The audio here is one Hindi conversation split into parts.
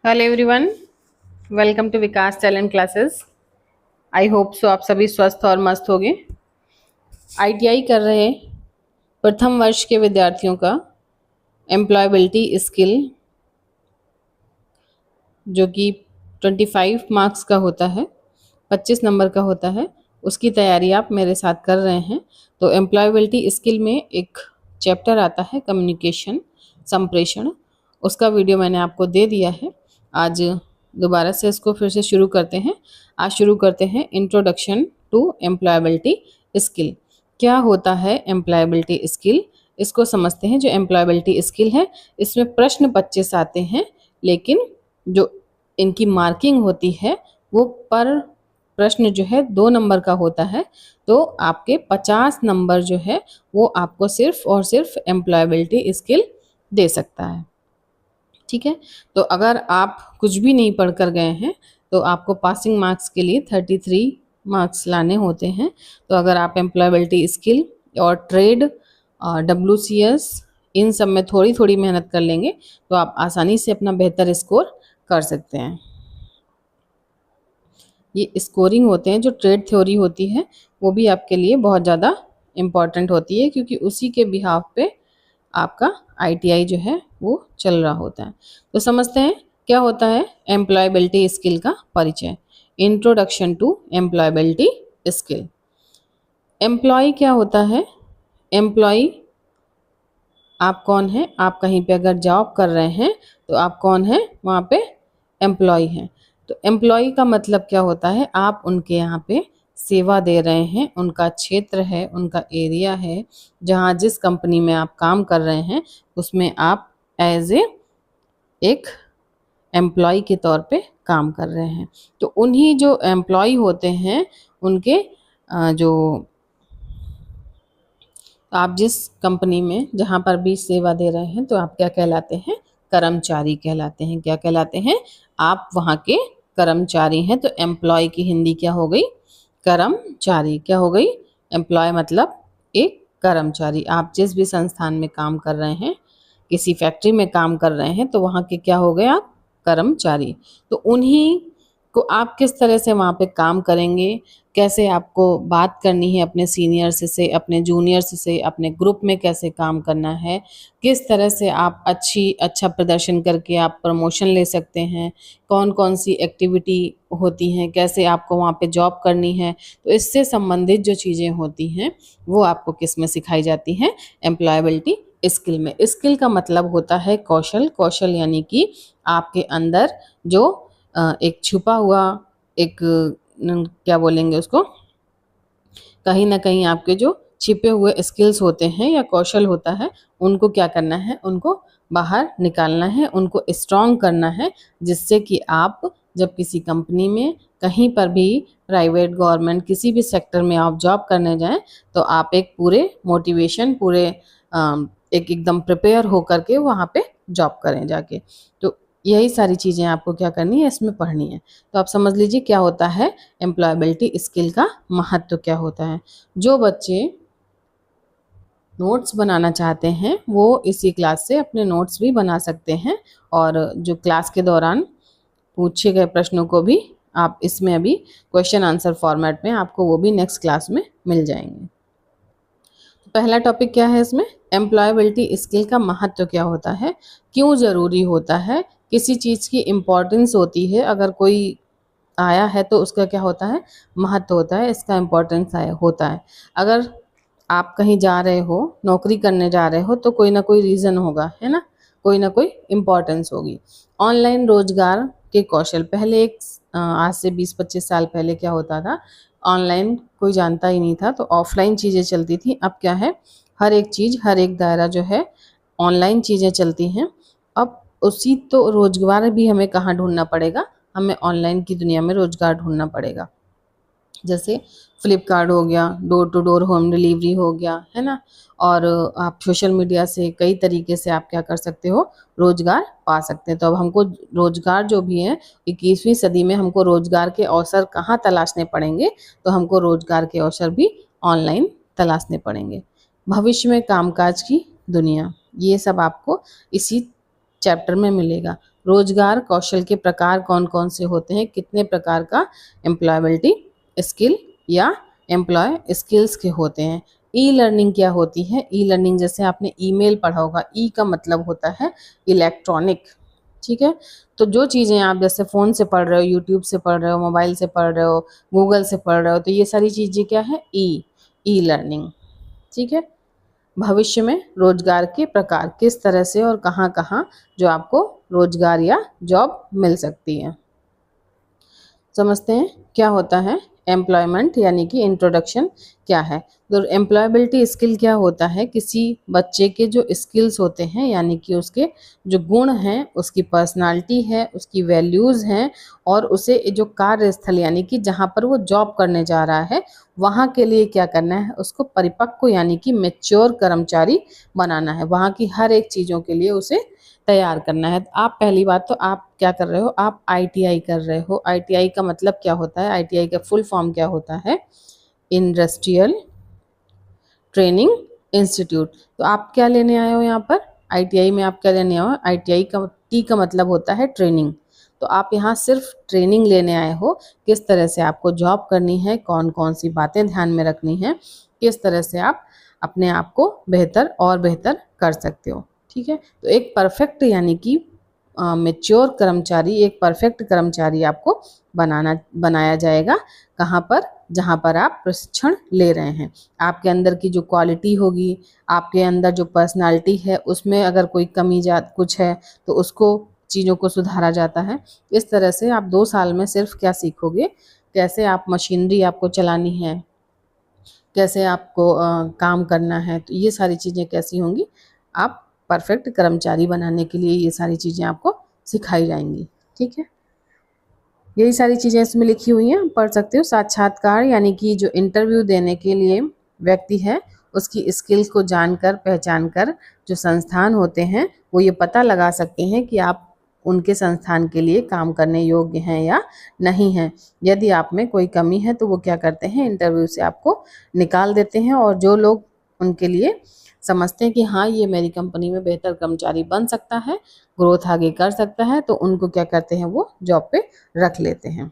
Hello everyone, welcome to Vikas talent classes. I hope so आप सभी स्वस्थ और मस्त होंगे। आईटीआई कर रहे प्रथम वर्ष के विद्यार्थियों का एम्प्लॉयबिलिटी स्किल जो कि 25 मार्क्स का होता है, 25 नंबर का होता है, उसकी तैयारी आप मेरे साथ कर रहे हैं। तो एम्प्लॉयबिलिटी स्किल में एक चैप्टर आता है कम्युनिकेशन, संप्रेषण। उसका वीडियो मैंने आपको दे दिया है। आज दोबारा से इसको फिर से शुरू करते हैं। आज शुरू करते हैं इंट्रोडक्शन टू एम्प्लॉयबिलिटी स्किल। क्या होता है एम्प्लॉयबिलिटी स्किल, इसको समझते हैं। जो एम्प्लॉयबिलिटी स्किल है, इसमें प्रश्न 25 आते हैं, लेकिन जो इनकी मार्किंग होती है वो पर प्रश्न जो है 2 नंबर का होता है। तो आपके 50 नंबर जो है वो आपको सिर्फ और सिर्फ एम्प्लॉयबिलिटी स्किल दे सकता है। ठीक है, तो अगर आप कुछ भी नहीं पढ़ कर गए हैं तो आपको पासिंग मार्क्स के लिए 33 मार्क्स लाने होते हैं। तो अगर आप एम्प्लॉयबिलिटी स्किल और ट्रेड, WCS, इन सब में थोड़ी थोड़ी मेहनत कर लेंगे तो आप आसानी से अपना बेहतर स्कोर कर सकते हैं। ये स्कोरिंग होते हैं, जो ट्रेड थ्योरी होती है वो भी आपके लिए बहुत ज़्यादा इम्पॉर्टेंट होती है, क्योंकि उसी के बिहाफ पे आपका आईटीआई जो है वो चल रहा होता है। तो समझते हैं क्या होता है एम्प्लॉयबिलिटी स्किल का परिचय। Introduction to employability skill. Employ क्या होता है? एम्प्लॉय आप कौन है? आप कहीं पे अगर जॉब कर रहे हैं तो आप कौन है? वहाँ पे एम्प्लॉय हैं। तो एम्प्लॉय का मतलब क्या होता है? आप उनके यहाँ पे सेवा दे रहे हैं, उनका क्षेत्र है, उनका एरिया है, जहाँ जिस कंपनी में आप काम कर रहे हैं उसमें आप एज ए एक एम्प्लॉय के तौर पे काम कर रहे हैं। तो उन्हीं जो एम्प्लॉय होते हैं उनके जो आप जिस कंपनी में जहाँ पर भी सेवा दे रहे हैं तो आप क्या कहलाते हैं? कर्मचारी कहलाते हैं। क्या कहलाते हैं? आप वहाँ के कर्मचारी हैं। तो एम्प्लॉय की हिंदी क्या हो गई? कर्मचारी। क्या हो गई? एम्प्लॉय मतलब एक कर्मचारी। आप जिस भी संस्थान में काम कर रहे हैं, किसी फैक्ट्री में काम कर रहे हैं, तो वहाँ के क्या हो गए आप? कर्मचारी। तो उन्हीं को आप किस तरह से वहाँ पे काम करेंगे, कैसे आपको बात करनी है अपने सीनियर्स से, अपने जूनियर्स से, अपने ग्रुप में कैसे काम करना है, किस तरह से आप अच्छा प्रदर्शन करके आप प्रमोशन ले सकते हैं, कौन कौन सी एक्टिविटी होती हैं, कैसे आपको वहाँ पे जॉब करनी है। तो इससे संबंधित जो चीज़ें होती हैं वो आपको किस में सिखाई जाती हैं? एम्प्लॉयबिलिटी स्किल में। स्किल का मतलब होता है कौशल। कौशल यानी कि आपके अंदर जो एक छुपा हुआ एक क्या बोलेंगे उसको, कहीं ना कहीं आपके जो छिपे हुए स्किल्स होते हैं या कौशल होता है, उनको क्या करना है? उनको बाहर निकालना है, उनको स्ट्रॉन्ग करना है, जिससे कि आप जब किसी कंपनी में, कहीं पर भी, प्राइवेट, गवर्नमेंट, किसी भी सेक्टर में आप जॉब करने जाएं तो आप एक पूरे मोटिवेशन, पूरे एक एकदम प्रिपेयर होकर के वहाँ पे जॉब करें जाके। तो यही सारी चीज़ें आपको क्या करनी है? इसमें पढ़नी है। तो आप समझ लीजिए क्या होता है एम्प्लॉयबिलिटी स्किल का महत्व क्या होता है। जो बच्चे नोट्स बनाना चाहते हैं वो इसी क्लास से अपने नोट्स भी बना सकते हैं, और जो क्लास के दौरान पूछे गए प्रश्नों को भी आप इसमें अभी क्वेश्चन आंसर फॉर्मेट में आपको वो भी नेक्स्ट क्लास में मिल जाएंगे। तो पहला टॉपिक क्या है इसमें? एम्प्लॉयबिलिटी स्किल का महत्व क्या होता है, क्यों ज़रूरी होता है, किसी चीज़ की इम्पोर्टेंस होती है, अगर कोई आया है तो उसका क्या होता है? महत्व होता है, इसका इम्पोर्टेंस होता है। अगर आप कहीं जा रहे हो, नौकरी करने जा रहे हो, तो कोई ना कोई रीज़न होगा, है ना, कोई ना कोई इम्पोर्टेंस होगी। ऑनलाइन रोजगार के कौशल। पहले आज से 20-25 साल पहले क्या होता था? ऑनलाइन कोई जानता ही नहीं था, तो ऑफलाइन चीज़ें चलती थी। अब क्या है? हर एक चीज़, हर एक दायरा जो है ऑनलाइन चीज़ें चलती हैं। अब उसी तो रोजगार भी हमें कहाँ ढूंढना पड़ेगा? हमें ऑनलाइन की दुनिया में रोजगार ढूंढना पड़ेगा। जैसे फ्लिपकार्ट हो गया, door to door home delivery हो गया, है ना। और आप सोशल मीडिया से कई तरीके से आप क्या कर सकते हो? रोजगार पा सकते हैं। तो अब हमको रोजगार जो भी है, 21वीं सदी में हमको रोजगार के अवसर कहाँ तलाशने पड़ेंगे? तो हमको रोजगार के अवसर भी ऑनलाइन तलाशने पड़ेंगे। भविष्य में कामकाज की दुनिया, ये सब आपको इसी चैप्टर में मिलेगा। रोजगार कौशल के प्रकार कौन कौन से होते हैं, कितने प्रकार का एम्प्लॉयबिलिटी स्किल या एम्प्लॉय स्किल्स के होते हैं। ई लर्निंग क्या होती है? ई लर्निंग जैसे आपने ईमेल पढ़ा होगा, ई का मतलब होता है इलेक्ट्रॉनिक, ठीक है। तो जो चीज़ें आप जैसे फ़ोन से पढ़ रहे हो, यूट्यूब से पढ़ रहे हो, मोबाइल से पढ़ रहे हो, गूगल से पढ़ रहे हो, तो ये सारी चीज़ें क्या है? ई लर्निंग, ठीक है। भविष्य में रोजगार के प्रकार किस तरह से और कहाँ कहाँ जो आपको रोजगार या जॉब मिल सकती है, समझते हैं क्या होता है एम्प्लॉयमेंट यानी कि इंट्रोडक्शन क्या है। तो एम्प्लॉयबिलिटी स्किल क्या होता है? किसी बच्चे के जो स्किल्स होते हैं यानी कि उसके जो गुण हैं, उसकी पर्सनालिटी है, उसकी वैल्यूज़ हैं, और उसे जो कार्यस्थल यानी कि जहाँ पर वो जॉब करने जा रहा है वहाँ के लिए क्या करना है, उसको परिपक्व यानी कि मैच्योर कर्मचारी बनाना है। वहाँ की हर एक चीज़ों के लिए उसे तैयार करना है। आप पहली बात तो आप क्या कर रहे हो, आप आईटीआई कर रहे हो। आईटीआई का मतलब क्या होता है? आईटीआई का फुल फॉर्म क्या होता है? Industrial training institute. तो आप क्या लेने आए हो यहाँ पर? आईटीआई में आप क्या लेने आए हो? आईटीआई का टी का मतलब होता है ट्रेनिंग। तो आप यहाँ सिर्फ ट्रेनिंग लेने आए हो, किस तरह से आपको जॉब करनी है, कौन कौन सी बातें ध्यान में रखनी है, किस तरह से आप अपने आप को बेहतर और बेहतर कर सकते हो, ठीक है। तो एक परफेक्ट यानी कि मैच्योर कर्मचारी, एक परफेक्ट कर्मचारी आपको बनाया जाएगा। कहाँ पर? जहाँ पर आप प्रशिक्षण ले रहे हैं। आपके अंदर की जो क्वालिटी होगी, आपके अंदर जो पर्सनालिटी है, उसमें अगर कोई कमी जा कुछ है तो उसको चीज़ों को सुधारा जाता है। इस तरह से आप 2 साल में सिर्फ क्या सीखोगे, कैसे आप मशीनरी आपको चलानी है, कैसे आपको काम करना है, तो ये सारी चीज़ें कैसी होंगी, आप परफेक्ट कर्मचारी बनाने के लिए ये सारी चीज़ें आपको सिखाई जाएंगी, ठीक है। यही सारी चीज़ें इसमें लिखी हुई हैं, पढ़ सकते हो। साक्षात्कार यानी कि जो इंटरव्यू देने के लिए व्यक्ति है, उसकी स्किल्स को जानकर पहचान कर जो संस्थान होते हैं वो ये पता लगा सकते हैं कि आप उनके संस्थान के लिए काम करने योग्य हैं या नहीं हैं। यदि आप में कोई कमी है तो वो क्या करते हैं, इंटरव्यू से आपको निकाल देते हैं, और जो लोग उनके लिए समझते हैं कि हाँ ये मेरी कंपनी में बेहतर कर्मचारी बन सकता है, ग्रोथ आगे कर सकता है, तो उनको क्या करते हैं, वो जॉब पे रख लेते हैं,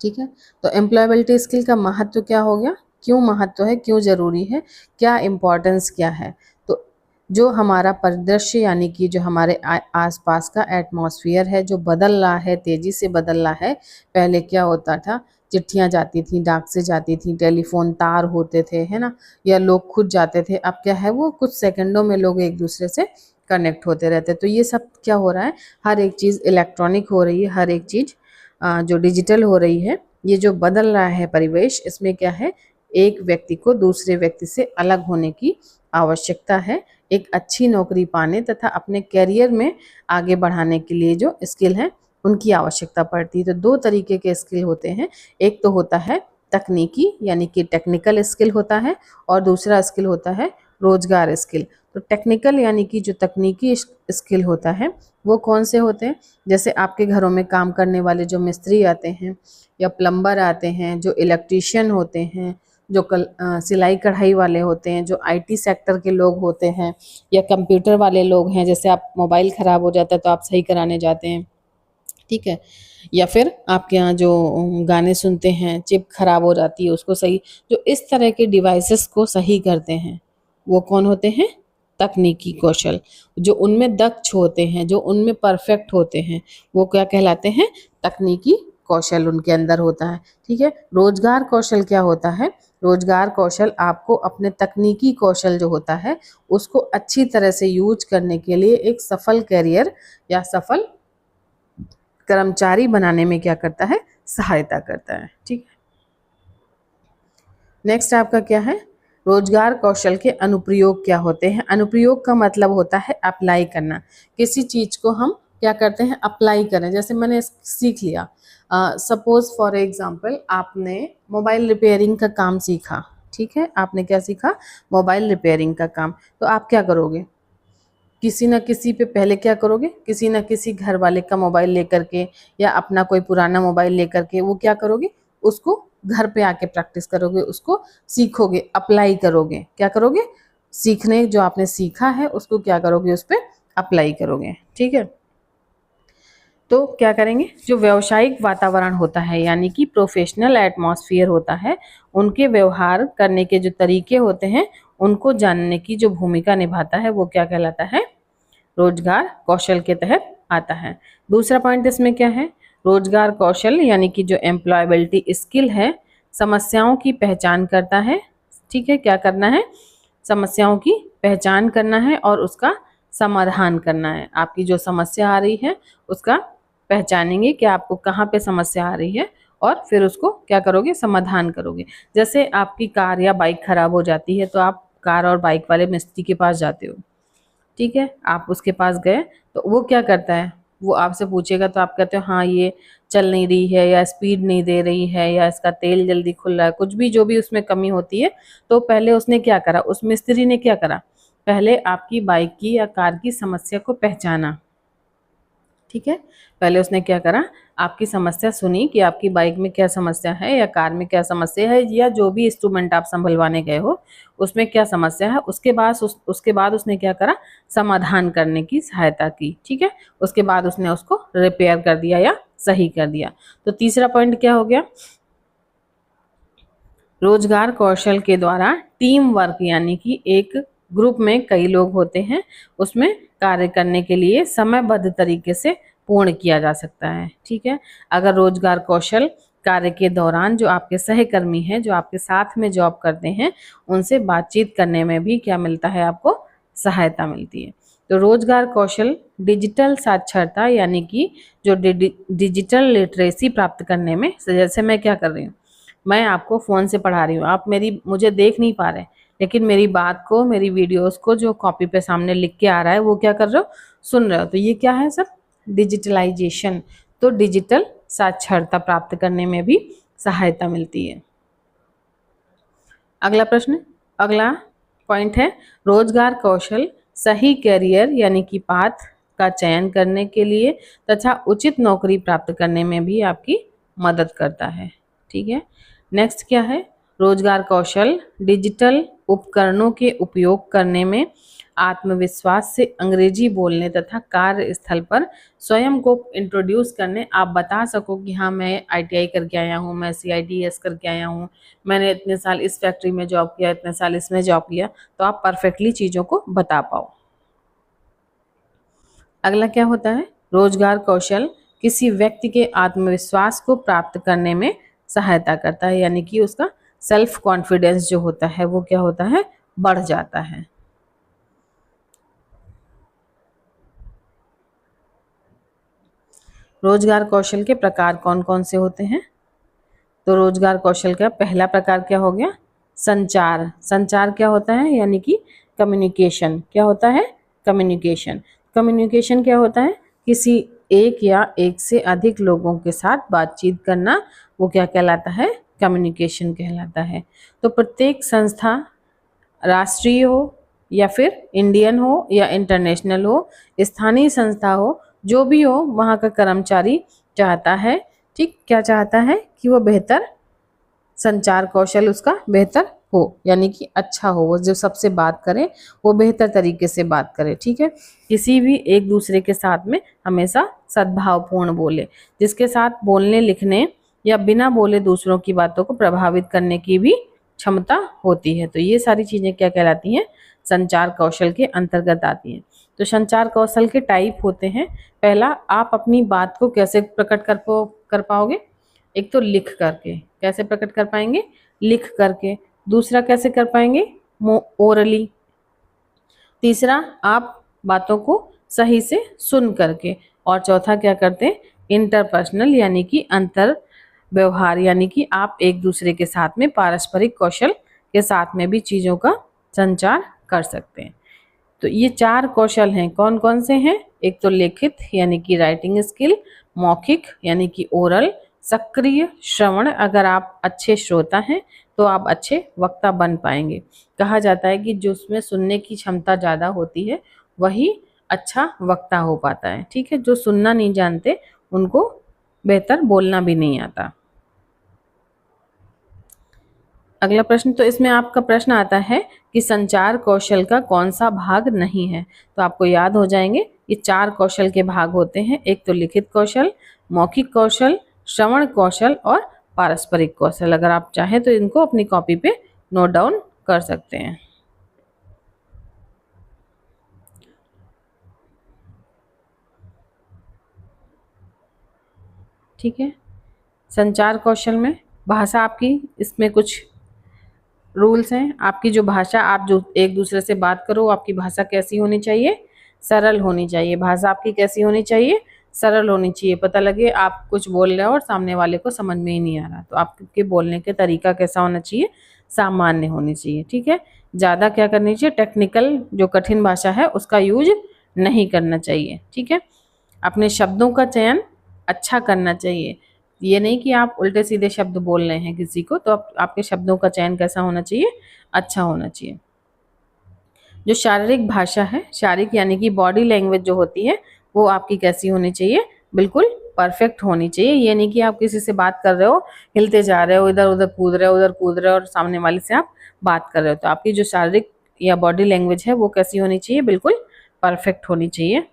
ठीक है। तो एम्प्लॉयबिलिटी स्किल का महत्व क्या हो गया, क्यों महत्व है, क्यों ज़रूरी है, क्या इम्पोर्टेंस क्या है। तो जो हमारा परिदृश्य यानी कि जो हमारे आसपास का एटमॉस्फेयर है जो बदल रहा है, तेज़ी से बदल रहा है। पहले क्या होता था, चिट्ठियाँ जाती थी, डाक से जाती थी, टेलीफोन तार होते थे, है ना, या लोग खुद जाते थे। अब क्या है, वो कुछ सेकंडों में लोग एक दूसरे से कनेक्ट होते रहते। तो ये सब क्या हो रहा है, हर एक चीज़ इलेक्ट्रॉनिक हो रही है, हर एक चीज़ जो डिजिटल हो रही है। ये जो बदल रहा है परिवेश, इसमें क्या है, एक व्यक्ति को दूसरे व्यक्ति से अलग होने की आवश्यकता है। एक अच्छी नौकरी पाने तथा अपने करियर में आगे बढ़ाने के लिए जो स्किल हैं उनकी आवश्यकता पड़ती है। तो 2 तरीके के स्किल होते हैं, एक तो होता है तकनीकी यानी कि टेक्निकल स्किल होता है, और दूसरा स्किल होता है रोजगार स्किल। तो टेक्निकल यानी कि जो तकनीकी स्किल होता है वो कौन से होते हैं, जैसे आपके घरों में काम करने वाले जो मिस्त्री आते हैं या प्लम्बर आते हैं, जो इलेक्ट्रीशियन होते हैं, जो सिलाई कढ़ाई वाले होते हैं, जो आईटी सेक्टर के लोग होते हैं, या कंप्यूटर वाले लोग हैं, जैसे आप मोबाइल ख़राब हो जाता है तो आप सही कराने जाते हैं, ठीक है। या फिर आपके यहाँ जो गाने सुनते हैं, चिप खराब हो जाती है उसको सही, जो इस तरह के डिवाइसेस को सही करते हैं वो कौन होते हैं, तकनीकी कौशल। जो उनमें दक्ष होते हैं, जो उनमें परफेक्ट होते हैं, वो क्या कहलाते हैं, तकनीकी कौशल उनके अंदर होता है, ठीक है। रोजगार कौशल क्या होता है, रोजगार कौशल आपको अपने तकनीकी कौशल जो होता है उसको अच्छी तरह से यूज करने के लिए एक सफल करियर या सफल कर्मचारी बनाने में क्या करता है, सहायता करता है, ठीक है। नेक्स्ट आपका क्या है, रोजगार कौशल के अनुप्रयोग क्या होते हैं। अनुप्रयोग का मतलब होता है अप्लाई करना। किसी चीज को हम क्या करते हैं, अप्लाई करें। जैसे मैंने सीख लिया, सपोज फॉर एग्जांपल आपने मोबाइल रिपेयरिंग का काम सीखा, ठीक है, आपने क्या सीखा, मोबाइल रिपेयरिंग का काम। तो आप क्या करोगे, किसी न किसी पे पहले क्या करोगे, किसी न किसी घर वाले का मोबाइल लेकर के या अपना कोई पुराना मोबाइल लेकर के वो क्या करोगे, उसको घर पे आके प्रैक्टिस करोगे, उसको सीखोगे, अप्लाई करोगे, क्या करोगे, सीखने जो आपने सीखा है उसको क्या करोगे, उस पर अप्लाई करोगे। ठीक है, तो क्या करेंगे, जो व्यावसायिक वातावरण होता है यानी कि प्रोफेशनल एटमॉस्फेयर होता है, उनके व्यवहार करने के जो तरीके होते हैं उनको जानने की जो भूमिका निभाता है वो क्या कहलाता है, रोजगार कौशल के तहत आता है। दूसरा पॉइंट इसमें क्या है, रोजगार कौशल यानी कि जो एम्प्लॉयबिलिटी स्किल है, समस्याओं की पहचान करता है। ठीक है, क्या करना है, समस्याओं की पहचान करना है और उसका समाधान करना है। आपकी जो समस्या आ रही है उसका पहचानेंगे कि आपको कहाँ पे समस्या आ रही है और फिर उसको क्या करोगे, समाधान करोगे। जैसे आपकी कार या बाइक खराब हो जाती है तो आप कार और बाइक वाले मिस्त्री के पास जाते हो। ठीक है, आप उसके पास गए तो वो क्या करता है, वो आपसे पूछेगा तो आप कहते हो हाँ ये चल नहीं रही है या स्पीड नहीं दे रही है या इसका तेल जल्दी खुल रहा है, कुछ भी जो भी उसमें कमी होती है। तो पहले उसने क्या करा, उस मिस्त्री ने क्या करा, पहले आपकी बाइक की या कार की समस्या को पहचाना। ठीक है, पहले उसने क्या करा, आपकी समस्या सुनी कि आपकी बाइक में क्या समस्या है या कार में क्या समस्या है या जो भी इंस्ट्रूमेंट आप संभलवाने गए हो उसमें क्या समस्या है। उसके बाद उसने क्या करा, समाधान करने की सहायता की। ठीक है, उसके बाद उसने उसको रिपेयर कर दिया या सही कर दिया। तो तीसरा पॉइंट क्या हो गया, रोजगार कौशल के द्वारा टीम वर्क यानी कि एक ग्रुप में कई लोग होते हैं, उसमें कार्य करने के लिए समयबद्ध तरीके से पूर्ण किया जा सकता है। ठीक है, अगर रोजगार कौशल कार्य के दौरान जो आपके सहकर्मी हैं, जो आपके साथ में जॉब करते हैं, उनसे बातचीत करने में भी क्या मिलता है, आपको सहायता मिलती है। तो रोजगार कौशल डिजिटल साक्षरता यानी कि जो डिजिटल लिटरेसी प्राप्त करने में, जैसे मैं क्या कर रही हूँ, मैं आपको फ़ोन से पढ़ा रही हूँ, आप मेरी मुझे देख नहीं पा रहे, लेकिन मेरी बात को, मेरी वीडियोस को जो कॉपी पे सामने लिख के आ रहा है वो क्या कर रहे हो, सुन रहे हो। तो ये क्या है सर, डिजिटलाइजेशन। तो डिजिटल साक्षरता प्राप्त करने में भी सहायता मिलती है। अगला प्रश्न, अगला पॉइंट है, रोजगार कौशल सही करियर यानी कि पाथ का चयन करने के लिए तथा उचित नौकरी प्राप्त करने में भी आपकी मदद करता है। ठीक है, नेक्स्ट क्या है, रोजगार कौशल डिजिटल उपकरणों के उपयोग करने में आत्मविश्वास से अंग्रेजी बोलने तथा कार्यस्थल पर स्वयं को इंट्रोड्यूस करने, आप बता सको कि हाँ मैं ITI करके आया हूँ, मैं CIDS करके आया हूँ, मैंने इतने साल इस फैक्ट्री में जॉब किया, इतने साल इसमें जॉब किया, तो आप परफेक्टली चीज़ों को बता पाओ। अगला क्या होता है, रोजगार कौशल किसी व्यक्ति के आत्मविश्वास को प्राप्त करने में सहायता करता है, यानी कि उसका सेल्फ कॉन्फिडेंस जो होता है वो क्या होता है, बढ़ जाता है। रोजगार कौशल के प्रकार कौन कौन से होते हैं, तो रोजगार कौशल का पहला प्रकार क्या हो गया, संचार। संचार क्या होता है, यानी कि कम्युनिकेशन। क्या होता है, कम्युनिकेशन। कम्युनिकेशन क्या होता है, किसी एक या एक से अधिक लोगों के साथ बातचीत करना, वो क्या कहलाता है, कम्युनिकेशन कहलाता है। तो प्रत्येक संस्था, राष्ट्रीय हो या फिर इंडियन हो या इंटरनेशनल हो, स्थानीय संस्था हो, जो भी हो, वहाँ का कर्मचारी चाहता है, ठीक, क्या चाहता है कि वो बेहतर संचार कौशल उसका बेहतर हो, यानी कि अच्छा हो, वो जो सबसे बात करे वो बेहतर तरीके से बात करे। ठीक है, किसी भी एक दूसरे के साथ में हमेशा सद्भावपूर्ण बोले, जिसके साथ बोलने लिखने या बिना बोले दूसरों की बातों को प्रभावित करने की भी क्षमता होती है। तो ये सारी चीज़ें क्या कहलाती हैं, संचार कौशल के अंतर्गत आती हैं। तो संचार कौशल के टाइप होते हैं, पहला, आप अपनी बात को कैसे प्रकट कर पाओगे, एक तो लिख करके, कैसे प्रकट कर पाएंगे, लिख करके। दूसरा कैसे कर पाएंगे, ओरली। तीसरा, आप बातों को सही से सुन करके। और चौथा क्या करते हैं, इंटरपर्सनल यानी कि अंतर व्यवहार, यानी कि आप एक दूसरे के साथ में पारस्परिक कौशल के साथ में भी चीज़ों का संचार कर सकते हैं। तो ये चार कौशल हैं, कौन कौन से हैं, एक तो लिखित यानी कि राइटिंग स्किल, मौखिक यानी कि ओरल, सक्रिय श्रवण, अगर आप अच्छे श्रोता हैं तो आप अच्छे वक्ता बन पाएंगे। कहा जाता है कि जो उसमें सुनने की क्षमता ज़्यादा होती है वही अच्छा वक्ता हो पाता है। ठीक है, जो सुनना नहीं जानते उनको बेहतर बोलना भी नहीं आता। अगला प्रश्न, तो इसमें आपका प्रश्न आता है कि संचार कौशल का कौन सा भाग नहीं है। तो आपको याद हो जाएंगे, ये 4 कौशल के भाग होते हैं। एक तो लिखित कौशल, मौखिक कौशल, श्रवण कौशल और पारस्परिक कौशल। अगर आप चाहें तो इनको अपनी कॉपी पे नोट डाउन कर सकते हैं। ठीक है, संचार कौशल में भाषा आपकी, इसमें कुछ रूल्स हैं। आपकी जो भाषा, आप जो एक दूसरे से बात करो, आपकी भाषा कैसी होनी चाहिए, सरल होनी चाहिए। भाषा आपकी कैसी होनी चाहिए, सरल होनी चाहिए। पता लगे आप कुछ बोल रहे हो और सामने वाले को समझ में ही नहीं आ रहा, तो आपके बोलने के तरीका कैसा होना चाहिए, सामान्य होनी चाहिए। ठीक है, ज़्यादा क्या करनी चाहिए, टेक्निकल जो कठिन भाषा है उसका यूज नहीं करना चाहिए। ठीक है, अपने शब्दों का चयन अच्छा करना चाहिए। ये नहीं कि आप उल्टे सीधे शब्द बोल रहे हैं किसी को, तो आपके शब्दों का चयन कैसा होना चाहिए, अच्छा होना चाहिए। जो शारीरिक भाषा है, शारीरिक यानी कि बॉडी लैंग्वेज जो होती है, वो आपकी कैसी होनी चाहिए, बिल्कुल परफेक्ट होनी चाहिए। ये नहीं कि आप किसी से बात कर रहे हो, हिलते जा रहे हो, इधर उधर कूद रहे हो, उधर कूद रहे हो और सामने वाले से आप बात कर रहे हो। तो आपकी जो शारीरिक या बॉडी लैंग्वेज है वो कैसी होनी चाहिए, बिल्कुल परफेक्ट होनी चाहिए।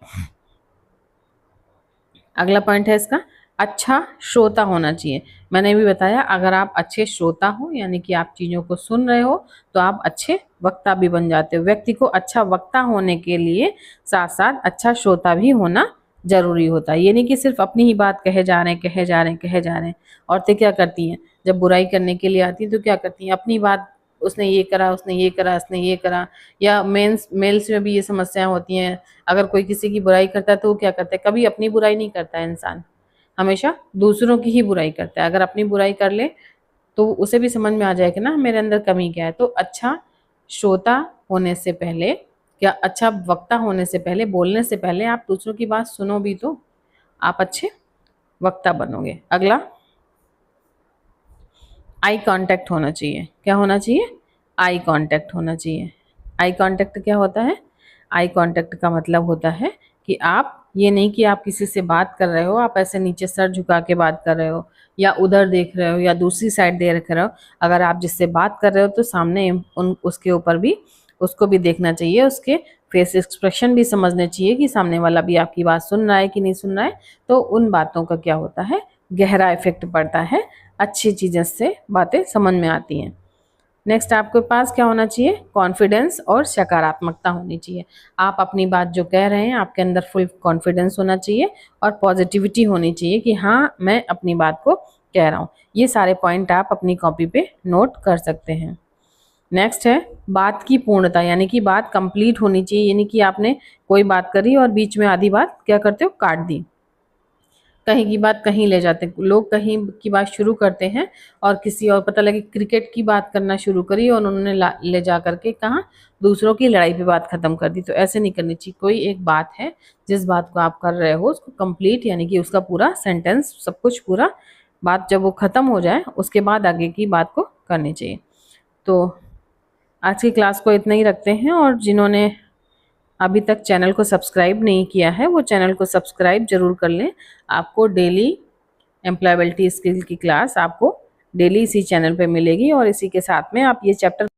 अगला पॉइंट है इसका, अच्छा श्रोता होना चाहिए। मैंने भी बताया, अगर आप अच्छे श्रोता हो यानी कि आप चीज़ों को सुन रहे हो, तो आप अच्छे वक्ता भी बन जाते हो। व्यक्ति को अच्छा वक्ता होने के लिए साथ साथ अच्छा श्रोता भी होना जरूरी होता है। ये नहीं कि सिर्फ अपनी ही बात कहे जा रहे हैं, कहे जा रहे हैं, कहे जा रहे हैं। औरतें क्या करती हैं, जब बुराई करने के लिए आती हैं तो क्या करती हैं, अपनी बात, उसने ये करा, उसने ये करा, उसने ये करा। या मेल्स में भी ये समस्याएं होती हैं। अगर कोई किसी की बुराई करता है तो वो क्या करता है, कभी अपनी बुराई नहीं करता है इंसान, हमेशा दूसरों की ही बुराई करता है। अगर अपनी बुराई कर ले तो उसे भी समझ में आ जाएगा ना मेरे अंदर कमी क्या है। तो अच्छा श्रोता होने से पहले, क्या अच्छा वक्ता होने से पहले, बोलने से पहले आप दूसरों की बात सुनो भी तो आप अच्छे वक्ता बनोगे। अगला, आई कांटेक्ट होना चाहिए। क्या होना चाहिए, आई कांटेक्ट होना चाहिए। आई कांटेक्ट क्या होता है, आई कांटेक्ट का मतलब होता है कि आप, ये नहीं कि आप किसी से बात कर रहे हो, आप ऐसे नीचे सर झुका के बात कर रहे हो या उधर देख रहे हो या दूसरी साइड देख रहे हो। अगर आप जिससे बात कर रहे हो तो सामने उसके ऊपर भी, उसको भी देखना चाहिए, उसके फेस एक्सप्रेशन भी समझने चाहिए कि सामने वाला भी आपकी बात सुन रहा है कि नहीं सुन रहा है। तो उन बातों का क्या होता है, गहरा इफेक्ट पड़ता है, अच्छी चीज़ों से बातें समझ में आती हैं। नेक्स्ट आपके पास क्या होना चाहिए, कॉन्फिडेंस और सकारात्मकता होनी चाहिए। आप अपनी बात जो कह रहे हैं, आपके अंदर फुल कॉन्फिडेंस होना चाहिए और पॉजिटिविटी होनी चाहिए कि हाँ मैं अपनी बात को कह रहा हूँ। ये सारे पॉइंट आप अपनी कॉपी पे नोट कर सकते हैं। नेक्स्ट है बात की पूर्णता, यानी कि बात कंप्लीट होनी चाहिए। यानी कि आपने कोई बात करी और बीच में आधी बात क्या करते हो, काट दी, कहीं की बात कहीं ले जाते हैं लोग, कहीं की बात शुरू करते हैं और किसी और, पता लगे क्रिकेट की बात करना शुरू करी और उन्होंने ले जा करके कहाँ, दूसरों की लड़ाई पे बात खत्म कर दी। तो ऐसे नहीं करनी चाहिए। कोई एक बात है, जिस बात को आप कर रहे हो उसको कंप्लीट, यानी कि उसका पूरा सेंटेंस, सब कुछ पूरा बात जब वो खत्म हो जाए उसके बाद आगे की बात को करनी चाहिए। तो आज की क्लास को इतना ही रखते हैं, और जिन्होंने अभी तक चैनल को सब्सक्राइब नहीं किया है वो चैनल को सब्सक्राइब जरूर कर लें। आपको डेली एम्प्लॉयबिलिटी स्किल की क्लास आपको डेली इसी चैनल पे मिलेगी, और इसी के साथ में आप ये चैप्टर